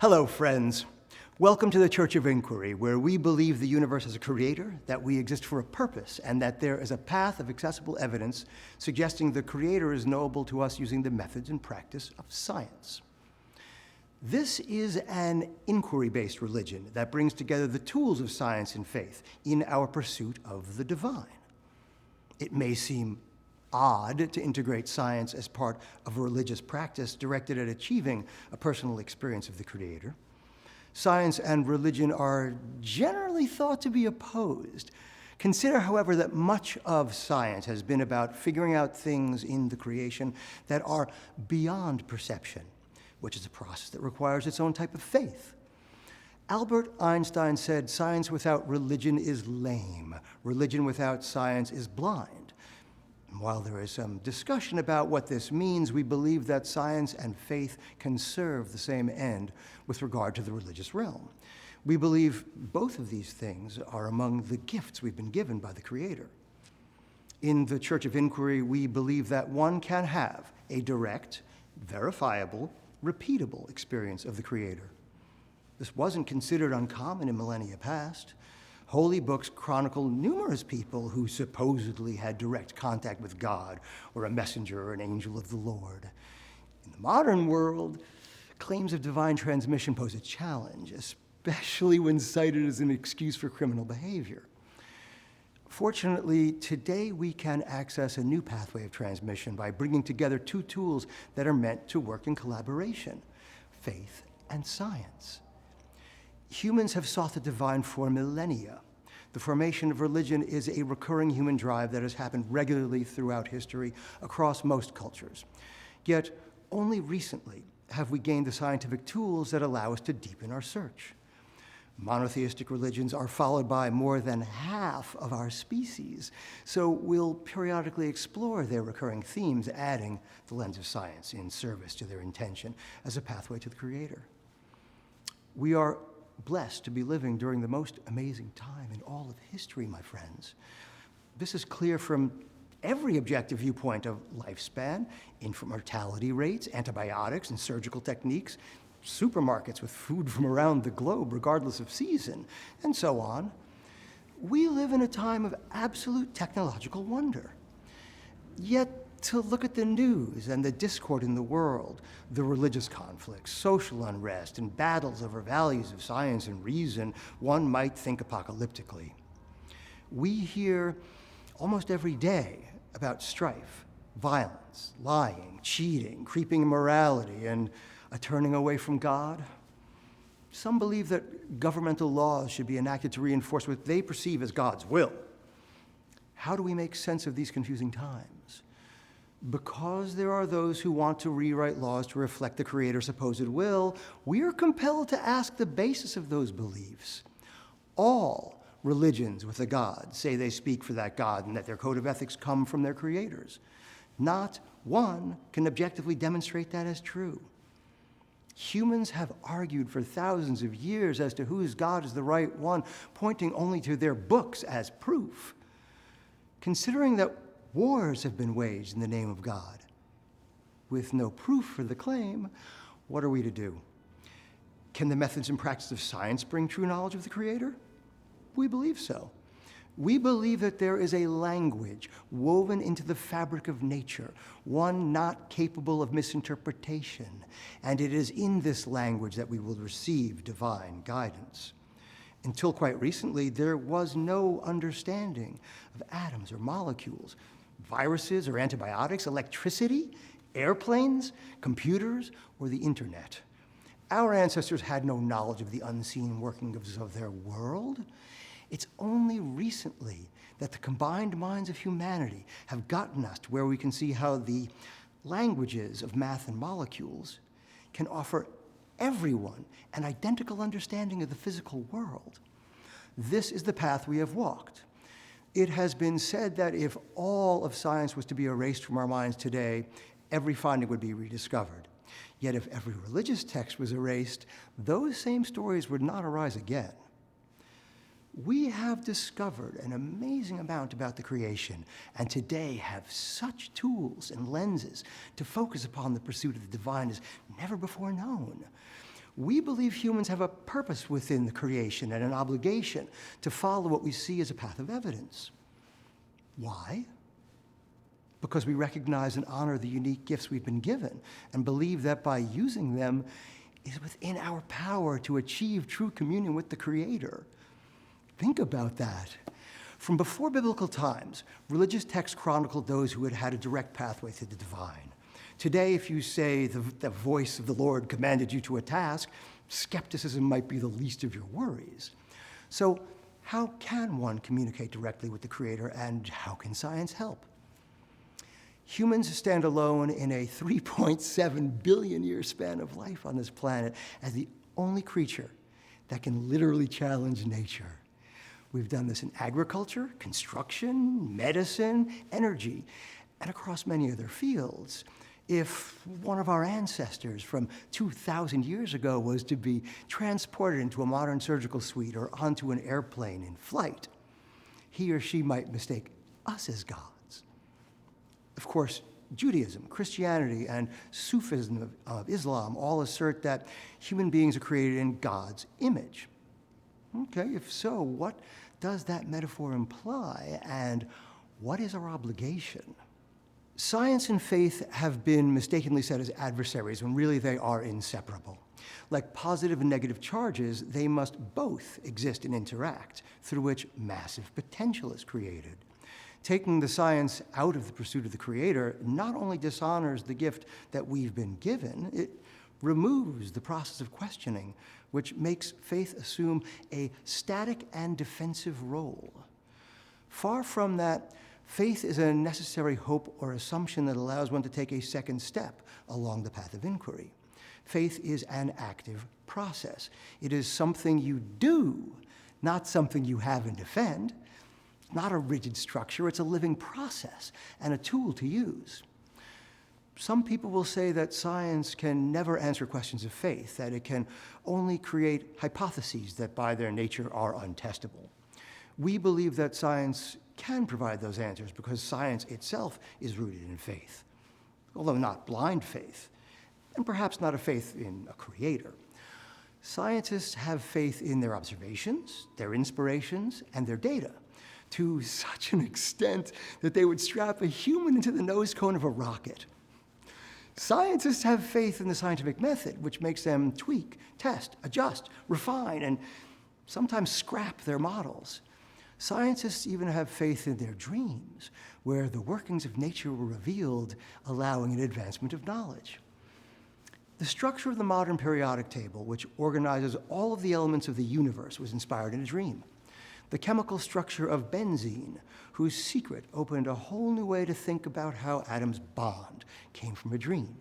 Hello, friends. Welcome to the Church of Inquiry, where we believe the universe has a creator, that we exist for a purpose, and that there is a path of accessible evidence suggesting the creator is knowable to us using the methods and practice of science. This is an inquiry-based religion that brings together the tools of science and faith in our pursuit of the divine. It may seem odd to integrate science as part of a religious practice directed at achieving a personal experience of the Creator. Science and religion are generally thought to be opposed. Consider, however, that much of science has been about figuring out things in the creation that are beyond perception, which is a process that requires its own type of faith. Albert Einstein said, "Science without religion is lame. Religion without science is blind." And while there is some discussion about what this means, we believe that science and faith can serve the same end with regard to the religious realm. We believe both of these things are among the gifts we've been given by the Creator. In the Church of Inquiry, we believe that one can have a direct, verifiable, repeatable experience of the Creator. This wasn't considered uncommon in millennia past. Holy books chronicle numerous people who supposedly had direct contact with God or a messenger or an angel of the Lord. In the modern world, claims of divine transmission pose a challenge, especially when cited as an excuse for criminal behavior. Fortunately, today we can access a new pathway of transmission by bringing together two tools that are meant to work in collaboration: faith and science. Humans have sought the divine for millennia. The formation of religion is a recurring human drive that has happened regularly throughout history across most cultures. Yet, only recently have we gained the scientific tools that allow us to deepen our search. Monotheistic religions are followed by more than half of our species, so we'll periodically explore their recurring themes, adding the lens of science in service to their intention as a pathway to the Creator. We are blessed to be living during the most amazing time in all of history, my friends. This is clear from every objective viewpoint of lifespan, infant mortality rates, antibiotics and surgical techniques, supermarkets with food from around the globe regardless of season, and so on. We live in a time of absolute technological wonder. Yet, to look at the news and the discord in the world, the religious conflicts, social unrest, and battles over values of science and reason, one might think apocalyptically. We hear almost every day about strife, violence, lying, cheating, creeping immorality, and a turning away from God. Some believe that governmental laws should be enacted to reinforce what they perceive as God's will. How do we make sense of these confusing times? Because there are those who want to rewrite laws to reflect the Creator's supposed will, we are compelled to ask the basis of those beliefs. All religions with a God say they speak for that God and that their code of ethics come from their creators. Not one can objectively demonstrate that as true. Humans have argued for thousands of years as to whose God is the right one, pointing only to their books as proof. Considering that wars have been waged in the name of God, with no proof for the claim, what are we to do? Can the methods and practices of science bring true knowledge of the Creator? We believe so. We believe that there is a language woven into the fabric of nature, one not capable of misinterpretation, and it is in this language that we will receive divine guidance. Until quite recently, there was no understanding of atoms or molecules, viruses or antibiotics, electricity, airplanes, computers, or the internet. Our ancestors had no knowledge of the unseen workings of their world. It's only recently that the combined minds of humanity have gotten us to where we can see how the languages of math and molecules can offer everyone an identical understanding of the physical world. This is the path we have walked. It has been said that if all of science was to be erased from our minds today, every finding would be rediscovered. Yet if every religious text was erased, those same stories would not arise again. We have discovered an amazing amount about the creation, and today have such tools and lenses to focus upon the pursuit of the divine as never before known. We believe humans have a purpose within the creation and an obligation to follow what we see as a path of evidence. Why? Because we recognize and honor the unique gifts we've been given and believe that by using them, it is within our power to achieve true communion with the Creator. Think about that. From before biblical times, religious texts chronicled those who had had a direct pathway to the divine. Today, if you say the voice of the Lord commanded you to a task, skepticism might be the least of your worries. So how can one communicate directly with the Creator, and how can science help? Humans stand alone in a 3.7 billion year span of life on this planet as the only creature that can literally challenge nature. We've done this in agriculture, construction, medicine, energy, and across many other fields. If one of our ancestors from 2,000 years ago was to be transported into a modern surgical suite or onto an airplane in flight, he or she might mistake us as gods. Of course, Judaism, Christianity, and Sufism of Islam all assert that human beings are created in God's image. Okay, if so, what does that metaphor imply, and what is our obligation? Science and faith have been mistakenly set as adversaries when really they are inseparable. Like positive and negative charges, they must both exist and interact, through which massive potential is created. Taking the science out of the pursuit of the Creator not only dishonors the gift that we've been given, it removes the process of questioning, which makes faith assume a static and defensive role. Far from that, faith is a necessary hope or assumption that allows one to take a second step along the path of inquiry. Faith is an active process. It is something you do, not something you have and defend. It's not a rigid structure, it's a living process and a tool to use. Some people will say that science can never answer questions of faith, that it can only create hypotheses that by their nature are untestable. We believe that science can provide those answers because science itself is rooted in faith, although not blind faith, and perhaps not a faith in a creator. Scientists have faith in their observations, their inspirations, and their data, to such an extent that they would strap a human into the nose cone of a rocket. Scientists have faith in the scientific method, which makes them tweak, test, adjust, refine, and sometimes scrap their models. Scientists even have faith in their dreams, where the workings of nature were revealed, allowing an advancement of knowledge. The structure of the modern periodic table, which organizes all of the elements of the universe, was inspired in a dream. The chemical structure of benzene, whose secret opened a whole new way to think about how atoms bond, came from a dream.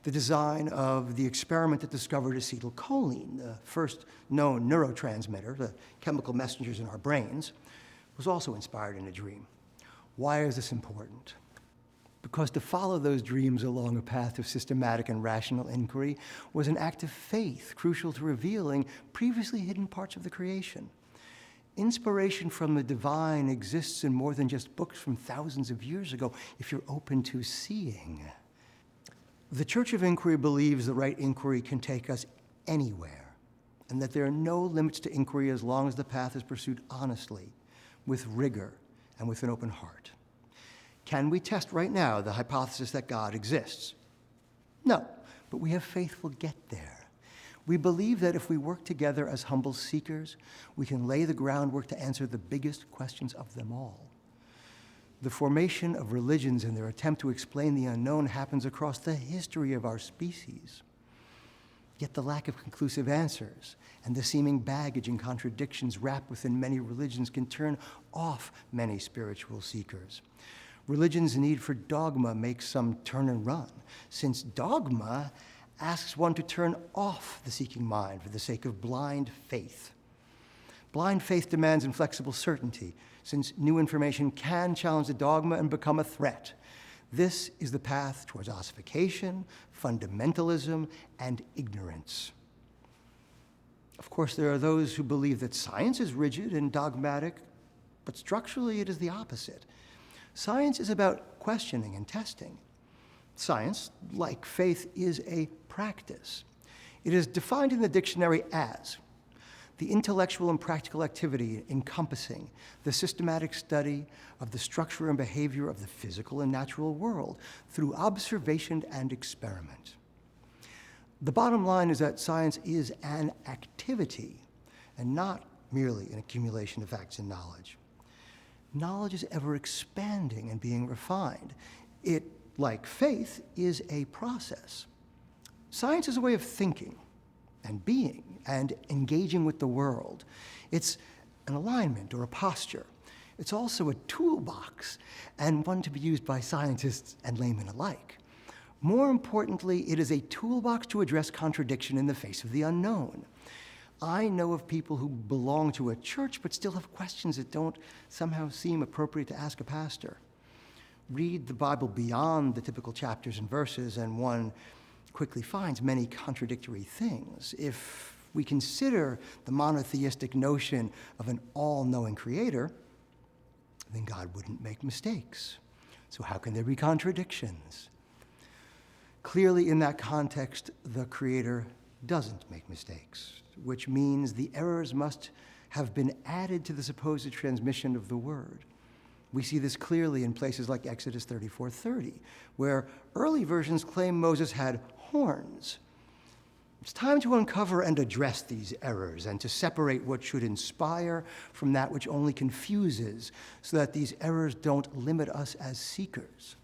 The design of the experiment that discovered acetylcholine, the first known neurotransmitter, the chemical messengers in our brains, was also inspired in a dream. Why is this important? Because to follow those dreams along a path of systematic and rational inquiry was an act of faith crucial to revealing previously hidden parts of the creation. Inspiration from the divine exists in more than just books from thousands of years ago, if you're open to seeing. The Church of Inquiry believes the right inquiry can take us anywhere, and that there are no limits to inquiry as long as the path is pursued honestly, with rigor, and with an open heart. Can we test right now the hypothesis that God exists? No, but we have faith we'll get there. We believe that if we work together as humble seekers, we can lay the groundwork to answer the biggest questions of them all. The formation of religions and their attempt to explain the unknown happens across the history of our species. Yet the lack of conclusive answers and the seeming baggage and contradictions wrapped within many religions can turn off many spiritual seekers. Religion's need for dogma makes some turn and run, since dogma asks one to turn off the seeking mind for the sake of blind faith. Blind faith demands inflexible certainty, since new information can challenge the dogma and become a threat. This is the path towards ossification, fundamentalism, and ignorance. Of course, there are those who believe that science is rigid and dogmatic, but structurally it is the opposite. Science is about questioning and testing. Science, like faith, is a practice. It is defined in the dictionary as the intellectual and practical activity encompassing the systematic study of the structure and behavior of the physical and natural world through observation and experiment. The bottom line is that science is an activity and not merely an accumulation of facts and knowledge. Knowledge is ever expanding and being refined. It, like faith, is a process. Science is a way of thinking and being and engaging with the world. It's an alignment or a posture. It's also a toolbox, and one to be used by scientists and laymen alike. More importantly, it is a toolbox to address contradiction in the face of the unknown. I know of people who belong to a church but still have questions that don't somehow seem appropriate to ask a pastor. Read the Bible beyond the typical chapters and verses, and one quickly finds many contradictory things. If we consider the monotheistic notion of an all-knowing creator, then God wouldn't make mistakes. So how can there be contradictions? Clearly, in that context, the creator doesn't make mistakes, which means the errors must have been added to the supposed transmission of the word. We see this clearly in places like Exodus 34:30, where early versions claim Moses had horns. It's time to uncover and address these errors and to separate what should inspire from that which only confuses, so that these errors don't limit us as seekers.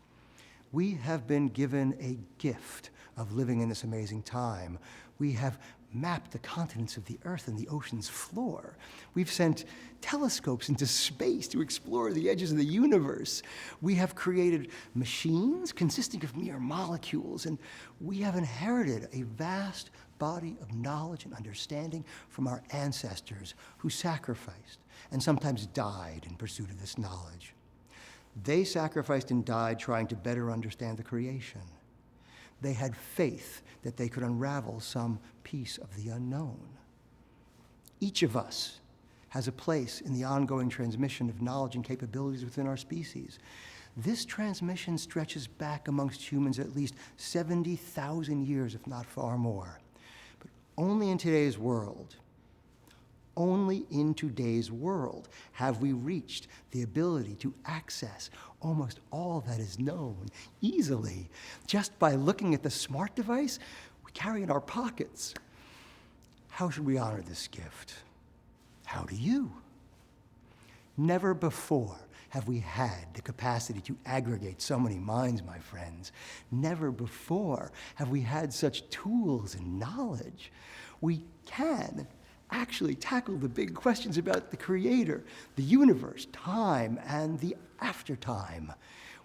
We have been given a gift of living in this amazing time. We have mapped the continents of the earth and the ocean's floor. We've sent telescopes into space to explore the edges of the universe. We have created machines consisting of mere molecules, and we have inherited a vast body of knowledge and understanding from our ancestors who sacrificed and sometimes died in pursuit of this knowledge. They sacrificed and died trying to better understand the creation. They had faith that they could unravel some piece of the unknown. Each of us has a place in the ongoing transmission of knowledge and capabilities within our species. This transmission stretches back amongst humans at least 70,000 years, if not far more. But only in today's world have we reached the ability to access almost all that is known easily just by looking at the smart device we carry in our pockets. How should we honor this gift? How do you? Never before have we had the capacity to aggregate so many minds, my friends. Never before have we had such tools and knowledge. We can actually tackle the big questions about the creator, the universe, time, and the aftertime.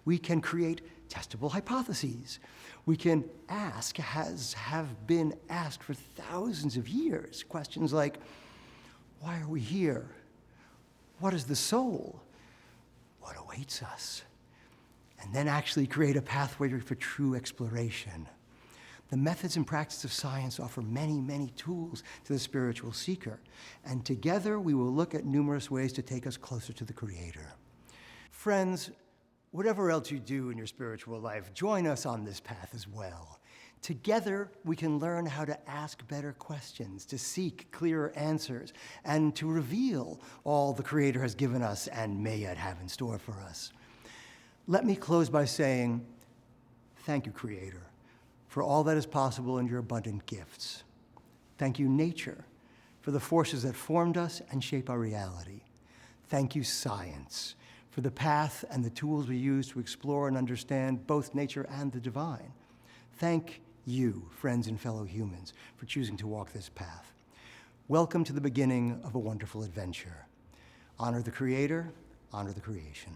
We can create testable hypotheses. We can ask, as have been asked for thousands of years, questions like, why are we here? What is the soul? What awaits us? And then actually create a pathway for true exploration. The methods and practice of science offer many, many tools to the spiritual seeker, and together we will look at numerous ways to take us closer to the Creator. Friends, whatever else you do in your spiritual life, join us on this path as well. Together, we can learn how to ask better questions, to seek clearer answers, and to reveal all the Creator has given us and may yet have in store for us. Let me close by saying, thank you, Creator, for all that is possible in your abundant gifts. Thank you, nature, for the forces that formed us and shape our reality. Thank you, science, for the path and the tools we use to explore and understand both nature and the divine. Thank you, friends and fellow humans, for choosing to walk this path. Welcome to the beginning of a wonderful adventure. Honor the Creator, honor the creation.